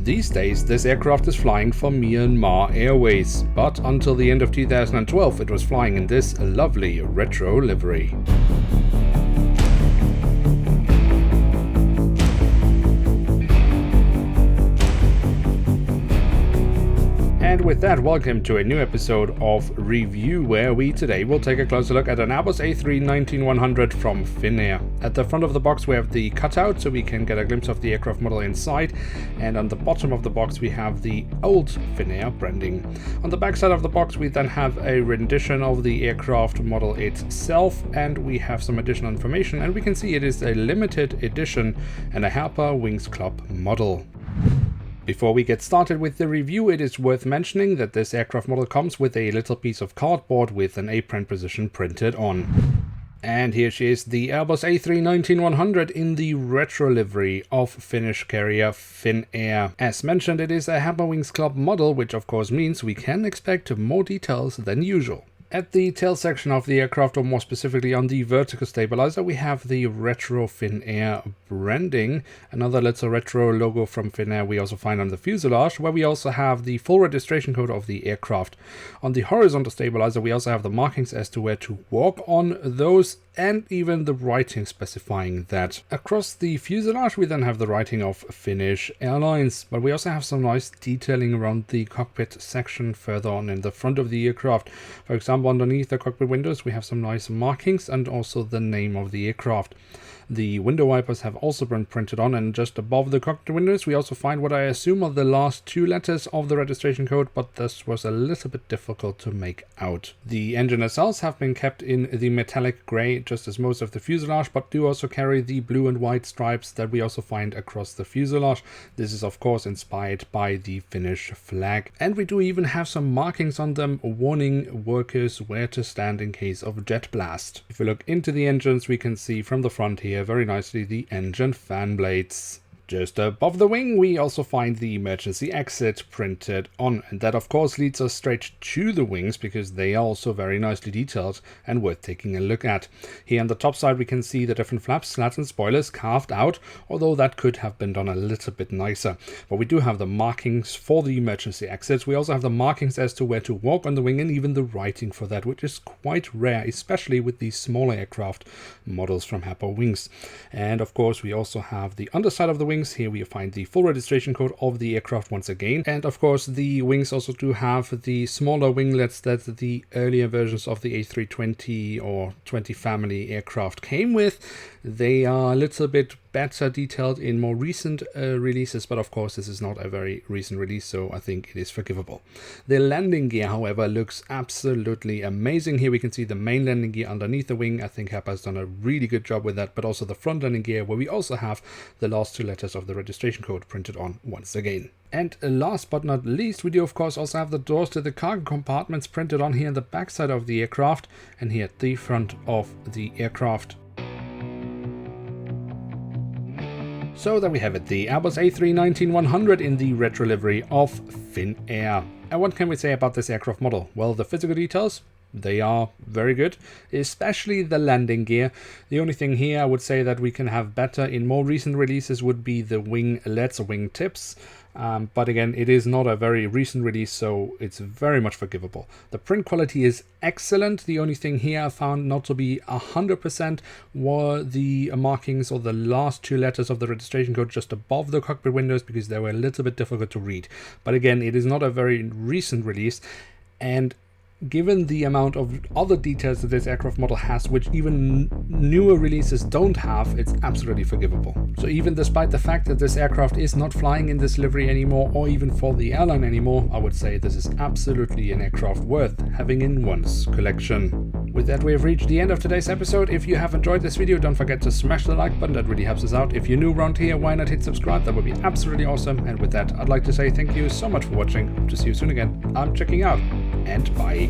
These days, this aircraft is flying for Myanmar Airways, but until the end of 2012 it was flying in this lovely retro livery. And with that, welcome to a new episode of Review, where we today will take a closer look at an Airbus A319-100 from Finnair. At the front of the box we have the cutout, so we can get a glimpse of the aircraft model inside, and on the bottom of the box we have the old Finnair branding. On the back side of the box we then have a rendition of the aircraft model itself, and we have some additional information, and we can see it is a limited edition and a Herpa Wings Club model. Before we get started with the review, it is worth mentioning that this aircraft model comes with a little piece of cardboard with an apron position printed on. And here she is, the Airbus A319-100 in the retro livery of Finnish carrier Finnair. As mentioned, it is a Herpa Wings Club model, which of course means we can expect more details than usual. At the tail section of the aircraft, or more specifically on the vertical stabilizer, we have the retro Finnair branding. Another little retro logo from Finnair we also find on the fuselage, where we also have the full registration code of the aircraft. On the horizontal stabilizer we also have the markings as to where to walk on those, and even the writing specifying that. Across the fuselage we then have the writing of Finnish Airlines, but we also have some nice detailing around the cockpit section further on in the front of the aircraft. For example, underneath the cockpit windows we have some nice markings and also the name of the aircraft. The window wipers have also been printed on, and just above the cockpit windows we also find what I assume are the last two letters of the registration code, but this was a little bit difficult to make out. The engine nacelles have been kept in the metallic grey, just as most of the fuselage, but do also carry the blue and white stripes that we also find across the fuselage. This is of course inspired by the Finnish flag. And we do even have some markings on them warning workers where to stand in case of jet blast. If we look into the engines we can see from the front here very nicely the engine fan blades. Just above the wing we also find the emergency exit printed on, and that of course leads us straight to the wings because they are also very nicely detailed and worth taking a look at. Here on the top side we can see the different flaps, slats and spoilers carved out, although that could have been done a little bit nicer. But we do have the markings for the emergency exits. We also have the markings as to where to walk on the wing, and even the writing for that, which is quite rare, especially with these smaller aircraft models from Herpa Wings. And of course we also have the underside of the wing. Here we find the full registration code of the aircraft once again, and of course the wings also do have the smaller winglets that the earlier versions of the A320 or 20 family aircraft came with. They are a little bit better detailed in more recent releases, but of course this is not a very recent release, so I think it is forgivable. The landing gear, however, looks absolutely amazing. Here we can see the main landing gear underneath the wing. I think Herpa has done a really good job with that, but also the front landing gear, where we also have the last two letters of the registration code printed on once again. And last but not least, we do of course also have the doors to the cargo compartments printed on here in the back side of the aircraft and here at the front of the aircraft. So there we have it, the Airbus A319-100 in the retro livery of Finnair. And what can we say about this aircraft model? Well, the physical details, they are very good, especially the landing gear. The only thing here I would say that we can have better in more recent releases would be the winglets or wing tips. But again, it is not a very recent release, so it's very much forgivable. The print quality is excellent. The only thing here I found not to be 100% were the markings or the last two letters of the registration code just above the cockpit windows, because they were a little bit difficult to read. But again, it is not a very recent release, and given the amount of other details that this aircraft model has, which even newer releases don't have, it's absolutely forgivable. So even despite the fact that this aircraft is not flying in this livery anymore, or even for the airline anymore, I would say this is absolutely an aircraft worth having in one's collection. With that, we have reached the end of today's episode. If you have enjoyed this video, don't forget to smash the like button, that really helps us out. If you're new around here, why not hit subscribe? That would be absolutely awesome. And with that, I'd like to say thank you so much for watching. Hope to see you soon again. I'm checking out, and bye.